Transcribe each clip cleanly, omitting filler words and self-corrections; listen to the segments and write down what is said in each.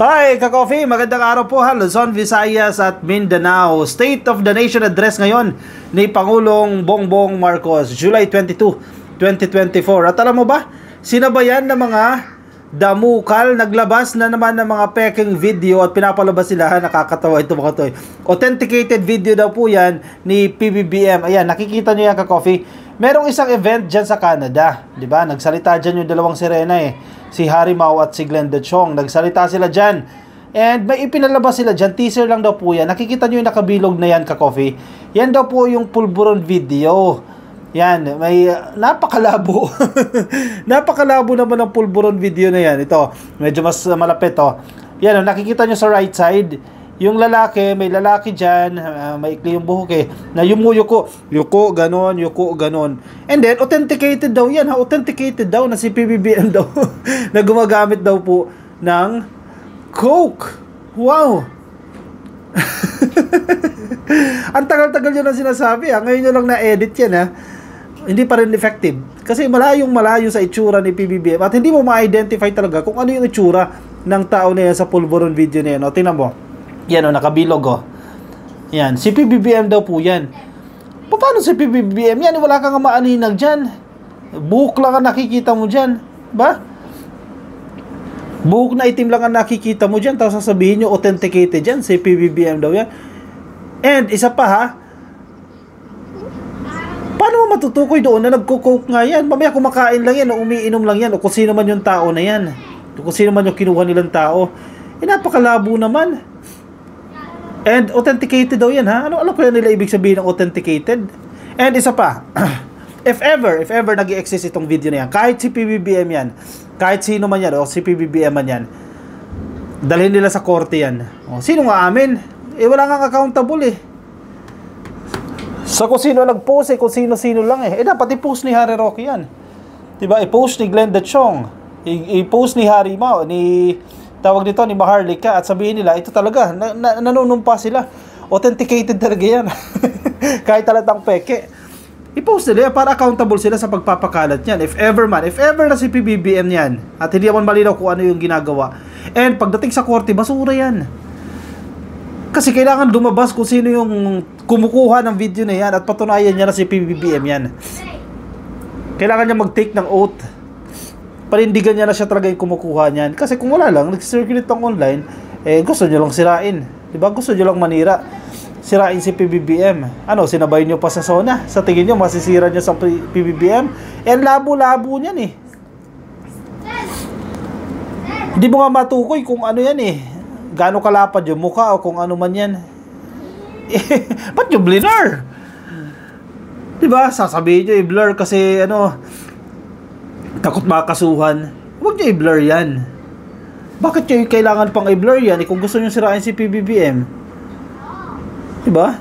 Hi, ka-coffee! Magandang araw po ha, Luzon, Visayas at Mindanao. State of the Nation Address ngayon ni Pangulong Bongbong Marcos, July 22, 2024. At alam mo ba, sinabayan ng mga damukal, naglabas na naman ng mga peking video at pinapalabas sila. Nakakatawa ito mga to. Authenticated video daw po yan ni PBBM. Ayan, nakikita nyo yan ka-coffee. Merong isang event dyan sa Canada, di ba? Nagsalita dyan yung dalawang sirena si Harry Mao at si Glenda Chong. Nagsalita sila dyan. And may ipinalabas sila dyan. Teaser lang daw po yan. Nakikita nyo yung nakabilog na yan ka-coffee. Yan daw po yung pulburon video. Yan, may napakalabo. Napakalabo naman ng pulburon video na yan. Ito, medyo mas malapit to. Yan, nakikita nyo sa right side. Yung lalaki, may lalaki dyan, maikli yung buhok na yuko, ganon. And then, authenticated daw yan, authenticated daw na si PBBM daw, na gumagamit daw po ng Coke. Wow! Ang tagal-tagal yun ang sinasabi, ngayon nyo lang na-edit yan, hindi pa rin effective. Kasi malayo sa itsura ni PBBM, at hindi mo ma-identify talaga kung ano yung itsura ng tao na yan sa pulburon video na yan. Tingnan mo. Yan nakabilog Yan, si PBBM daw po yan. Paano si PBBM yan? Wala kang maaninag dyan. Buhok lang ang nakikita mo dyan. Ba? Buhok na itim lang ang nakikita mo dyan. Tapos sasabihin nyo authenticated dyan. Si PBBM daw yan. And isa pa paano mo matutukoy doon na nagko-coke nga yan? Mamaya kumakain lang yan o umiinom lang yan o kung sino man yung tao na yan. Kung sino man yung kinuha nilang tao. Napakalabo naman. And authenticated daw yan Ano kaya nila ibig sabihin ng authenticated? And isa pa, if ever nag-i-exist itong video na yan, kahit si PBBM yan, kahit sino man yan, o si PBBM man yan, dalhin nila sa korte yan. Sino nga amin? Wala nga accountable So kung sino nag-post kung sino-sino lang dapat i-post ni Harry Roque yan. Diba? I-post ni Glenda Chong, i-post ni Harry Mao, tawag dito ni Maharlika at sabihin nila, ito talaga, nanunumpa sila. Authenticated talaga yan. Kahit talatang peke. I-post nila para accountable sila sa pagpapakalat niyan. If ever na si PBBM yan, at hindi naman malinaw kung ano yung ginagawa. And pagdating sa korte, basura yan. Kasi kailangan lumabas kung sino yung kumukuha ng video na yan at patunayan niya na si PBBM yan. Kailangan niya mag-take ng oath. Panindigan niya na siya talaga yung kumukuha niyan. Kasi kung wala lang, nag-circulate lang online, gusto nyo lang sirain. Diba? Gusto nyo lang manira. Sirain si PBBM. Sinabay nyo pa sa SONA. Sa tingin nyo, masisira nyo sa PBBM. Labo-labo niyan Hindi mo nga matukoy kung ano yan gaano kalapad yung mukha o kung ano man yan. Ba't yung blur? Diba? Sasabihin nyo i-blur kasi takot makasuhan. Huwag nyo i-blur yan. Bakit nyo kailangan pang i-blur yan kung gusto nyo sirain si PBBM? Diba?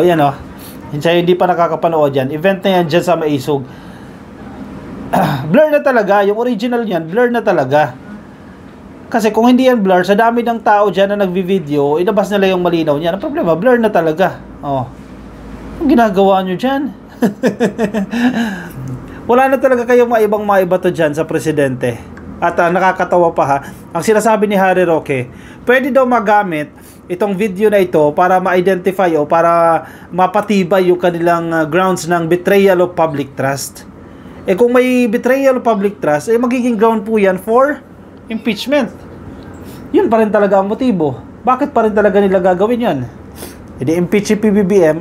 Yan hindi pa nakakapanood yan. Event na yan dyan sa Maisog. Blur na talaga. Yung original yan, blur na talaga. Kasi kung hindi yan blur, sa dami ng tao dyan na nagvi-video, inabas nila yung malinaw niya. Ang problema, blur na talaga. Ang ginagawa nyo dyan? Wala na talaga kayong maiba to dyan sa presidente. At nakakatawa pa ang sinasabi ni Harry Roque, pwede daw magamit itong video na ito para ma-identify o para mapatibay yung kanilang grounds ng betrayal of public trust. Kung may betrayal of public trust, magiging ground po yan for impeachment. Yun pa rin talaga ang motibo. Bakit pa rin talaga nila gagawin yan? Impeach si PBBM,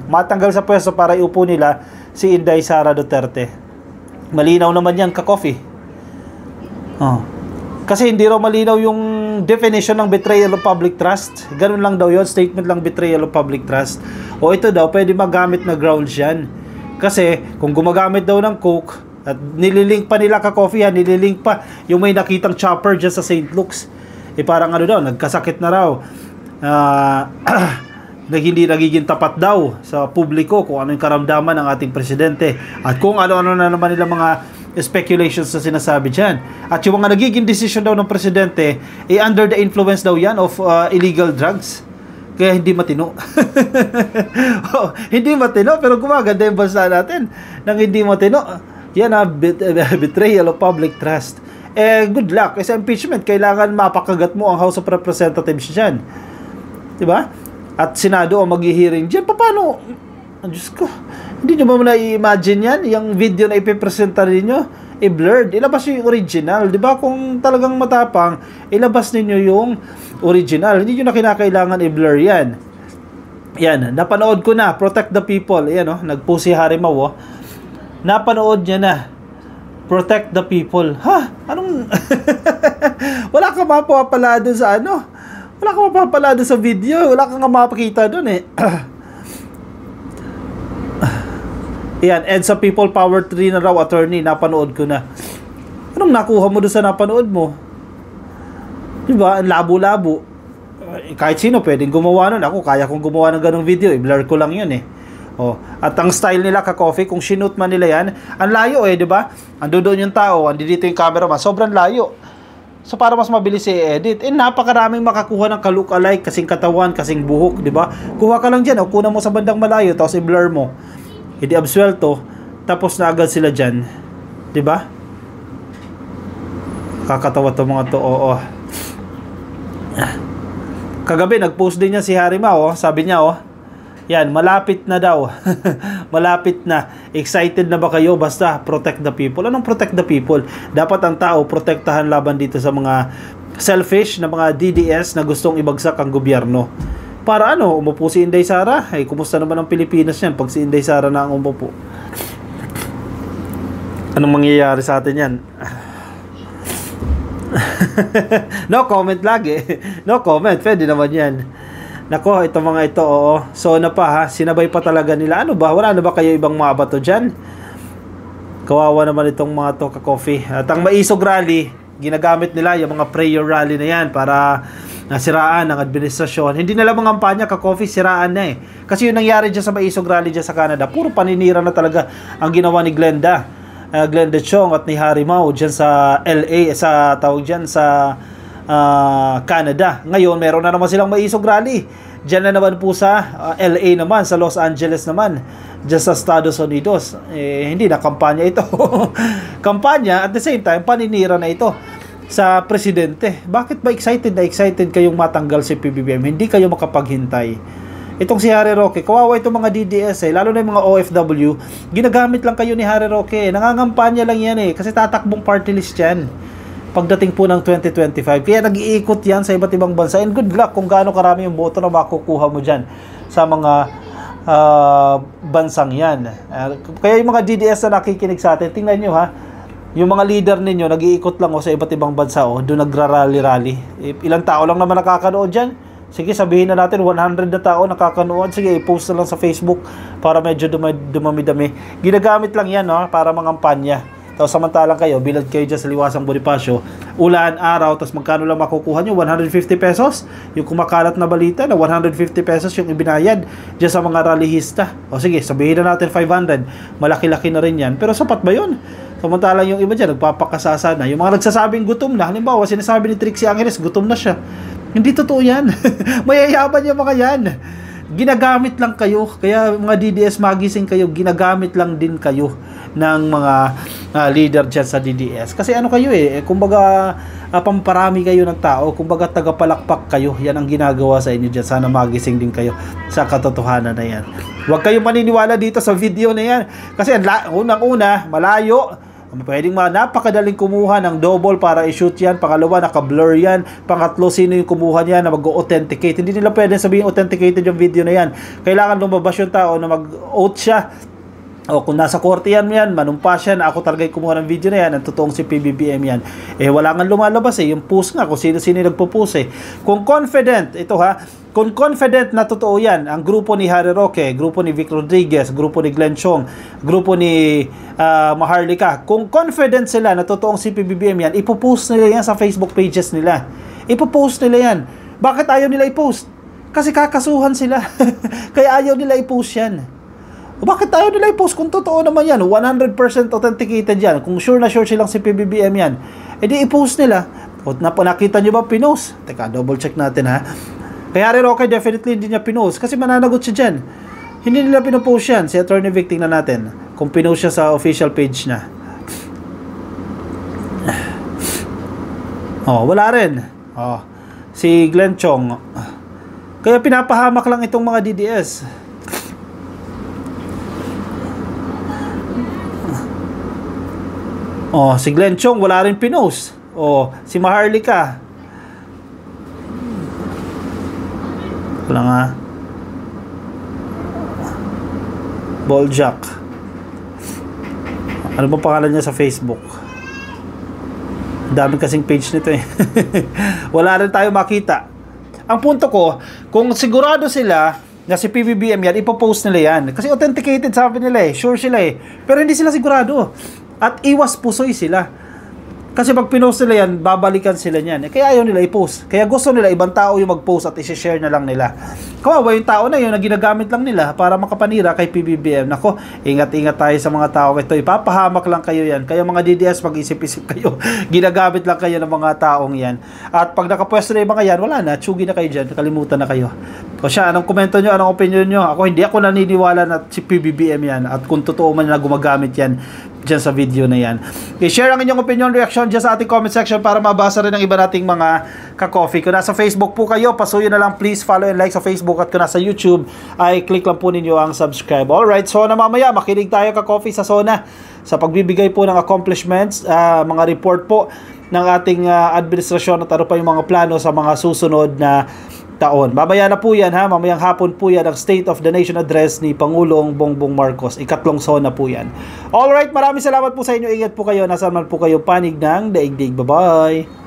matanggal sa pwesto para iupo nila si Inday Sara Duterte. Malinaw naman yan ka-coffee. Kasi hindi raw malinaw yung definition ng betrayal of public trust. Ganun lang daw yun, statement lang betrayal of public trust. Ito daw, pwede magamit na grounds yan. Kasi kung gumagamit daw ng Coke at nililink pa nila ka-coffee nililink pa yung may nakitang chopper dyan sa St. Luke's. Parang daw, nagkasakit na raw. Hindi nagiging tapat daw sa publiko kung ano yung karamdaman ng ating presidente at kung ano-ano na naman nila mga speculations na sinasabi dyan. At yung mga nagiging decision daw ng presidente under the influence daw yan of illegal drugs. Kaya hindi matino. Hindi matino pero gumaganda yung bansa natin nang hindi matino. Yan betrayal of public trust. good luck. Sa impeachment, kailangan mapakagat mo ang House of Representatives dyan. Diba? At Senado ang mag-hearing dyan. Paano? Diyos ko. Hindi nyo ba na-imagine yan? Yung video na ipipresenta ninyo, blurred. Ilabas yung original. Diba? Kung talagang matapang, ilabas ninyo yung original. Hindi nyo na kinakailangan i-blur yan. Yan. Napanood ko na. Protect the people. Ayan, nag-post si Harimaw. Napanood niya na. Protect the people. Ha? Anong... Wala ka mapapala doon sa Wala ka mapapala doon sa video. Wala kang mapakita doon eh. Yan. And sa People Power 3 na raw, attorney, napanood ko na. Anong nakuha mo doon sa napanood mo? Diba? Labo-labo. Kahit sino pwedeng gumawa nun. Ako, kaya kong gumawa ng ganong video. I-blur ko lang yun eh. At ang style nila ka-coffee, kung shoot man nila yan, ang layo di ba? Ando doon yung tao, andi dito yung cameraman, sobrang layo. So para mas mabilis i-edit, napakaraming makakuha ng ka-look-alike, kasing katawan, kasing buhok, di ba? Kuha ka lang dyan, kunan mo sa bandang malayo, tapos i-blur mo. Hindi absuelto, tapos na agad sila dyan. Di ba? Kakatawa to mga to, Kagabi, nag-post din niya si Harimaw, sabi niya, yan, malapit na daw. Malapit na. Excited na ba kayo? Basta, protect the people. Anong protect the people? Dapat ang tao, protektahan laban dito sa mga selfish na mga DDS na gustong ibagsak ang gobyerno. Para umupo si Inday Sara? Kumusta naman ang Pilipinas yan pag si Inday Sara na ang umupo? Anong mangyayari sa atin yan? No comment lagi. No comment. Pwede naman yan. Nako, ito mga ito, So na pa sinabay pa talaga nila. Ano ba? Wala na ba kayo ibang mga bato dyan? Kawawa naman itong mga to ka-coffee. At ang Maisog Rally, ginagamit nila yung mga prayer rally na yan para nasiraan ang administrasyon. Hindi nila mga kampanya ka-coffee, siraan na Kasi yung nangyari dyan sa Maisog Rally dyan sa Canada, puro paninira na talaga ang ginawa ni Glenda Chong at ni Harimaw dyan sa LA, sa tawag dyan sa Canada. Ngayon, meron na naman silang Maisog Rally. Diyan na naman po sa LA naman, sa Los Angeles naman, dyan sa Estados Unidos. Hindi na kampanya ito. Kampanya, at the same time, paninira na ito sa presidente. Bakit ba excited kayong matanggal si PBBM? Hindi kayo makapaghintay. Itong si Harry Roque, kawawa itong mga DDS lalo na yung mga OFW, ginagamit lang kayo ni Harry Roque. Nangangampanya lang yan kasi tatakbong party list yan pagdating po ng 2025. Kaya nag-iikot yan sa iba't ibang bansa. And good luck kung gaano karami yung boto na makukuha mo dyan sa mga bansang yan. Kaya yung mga DDS na nakikinig sa atin, tingnan nyo yung mga leader ninyo, nag-iikot lang sa iba't ibang bansa doon nagrarally-rally. Ilang tao lang naman nakakanood dyan? Sige, sabihin na natin 100 na tao nakakanood. Sige, i-post na lang sa Facebook para medyo dumami-dami. Ginagamit lang yan para mangampanya. Tapos samantalang kayo, bilad kayo dyan sa Liwasang Bonifacio, ulan, araw, tapos magkano lang makukuha nyo? 150 pesos? Yung kumakalat na balita na 150 pesos yung ibinayad dyan sa mga rallyista. O sige, sabihin na natin 500. Malaki-laki na rin yan. Pero sapat ba yun? Samantalang yung iba dyan, nagpapakasasa na. Yung mga nagsasabing gutom na, halimbawa, sinasabi ni Trixie Angeles, gutom na siya. Hindi totoo yan. Mayayaman yung mga yan. Ginagamit lang kayo. Kaya mga DDS, magising kayo, ginagamit lang din kayo ng mga leader dyan sa DDS. Kasi kayo kumbaga pamparami kayo ng tao, kumbaga tagapalakpak kayo. Yan ang ginagawa sa inyo dyan. Sana magising din kayo sa katotohanan na yan. Huwag kayong maniniwala dito sa video na yan. Kasi unang-una, malayo. Pwedeng napakadaling kumuha ng double para i-shoot yan. Pangalawa, naka-blur yan. Pangatlo, sino yung kumuha niya na mag-authenticate. Hindi nila pwedeng sabihin authenticated yung video na yan. Kailangan lumabas yung tao na mag-oath siya. O kung nasa korte yan, manumpa siya na ako talaga yung kumuha ng video na yan, ang totoong si PBBM yan. Wala nga lumalabas yung post nga, kung sino-sino nagpo-post Kung confident, kung confident na totoo yan, ang grupo ni Harry Roque, grupo ni Vic Rodriguez, grupo ni Glenn Chong, grupo ni Maharlika, kung confident sila na totoong si PBBM yan, ipopost nila yan sa Facebook pages nila. Ipopost nila yan. Bakit ayaw nila ipost? Kasi kakasuhan sila. Kaya ayaw nila ipost yan. Bakit tayo nila i-post kung totoo naman yan? 100% authenticated yan. Kung sure na sure silang si PBBM yan, edi i-post nila. O nakita nyo ba pinost? Teka, double check natin Kaya Harry Roque definitely hindi niya pinost kasi mananagot siya dyan. Hindi nila pinopost yan. Si Attorney Vic, tingnan natin kung pinost siya sa official page na. Oh, wala rin. Oh, si Glenn Chong. Kaya pinapahamak lang itong mga DDS. Oh, si Glenn Chong wala rin pinost. Oh, si Maharlika. Wala nga. Boljak. Ano ba pangalan niya sa Facebook? Dami kasing page nito eh. Wala rin tayo makita. Ang punto ko, kung sigurado sila na si PBBM yan, ipopost nila yan. Kasi authenticated sabi nila eh. Sure sila eh. Pero hindi sila sigurado. At iwas pusoy sila. Kasi pag pinost nila yan, babalikan sila niyan. Kaya ayaw nila i-post. Kaya gusto nila ibang tao yung mag-post at i-share na lang nila. Kawawa yung tao na yun na ginagamit lang nila para makapanira kay PBBM. Nako, ingat-ingat tayo sa mga tao ito. Ipapahamak lang kayo yan. Kaya mga DDS, mag-isip-isip kayo. Ginagamit lang kayo ng mga taong yan. At pag nakapwesto na yung mga yan, wala na. Tsugi na kayo dyan. Kalimutan na kayo. O siya, anong komento nyo? Anong opinion nyo? Hindi ako naniniwala na si PBBM yan. At kung totoo man na gumagamit yan dyan sa video na yan. I-share ang inyong opinion, reaction dyan sa ating comment section para mabasa rin ang iba nating mga ka-coffee. Kung nasa Facebook po kayo, pasuyo na lang please follow and like sa Facebook, at kung nasa YouTube ay click lang po ninyo ang subscribe. Alright, so na mamaya makinig tayo ka-coffee sa SONA sa pagbibigay po ng accomplishments, mga report po ng ating administrasyon at ano pa yung mga plano sa mga susunod na taon. Mamaya na po yan ha, mamayang hapon po yan ang State of the Nation Address ni Pangulong Bongbong Marcos. Ikatlong SONA po yan. Alright, maraming salamat po sa inyo. Ingat po kayo, nasaan man po kayo panig ng daigdig. Bye-bye!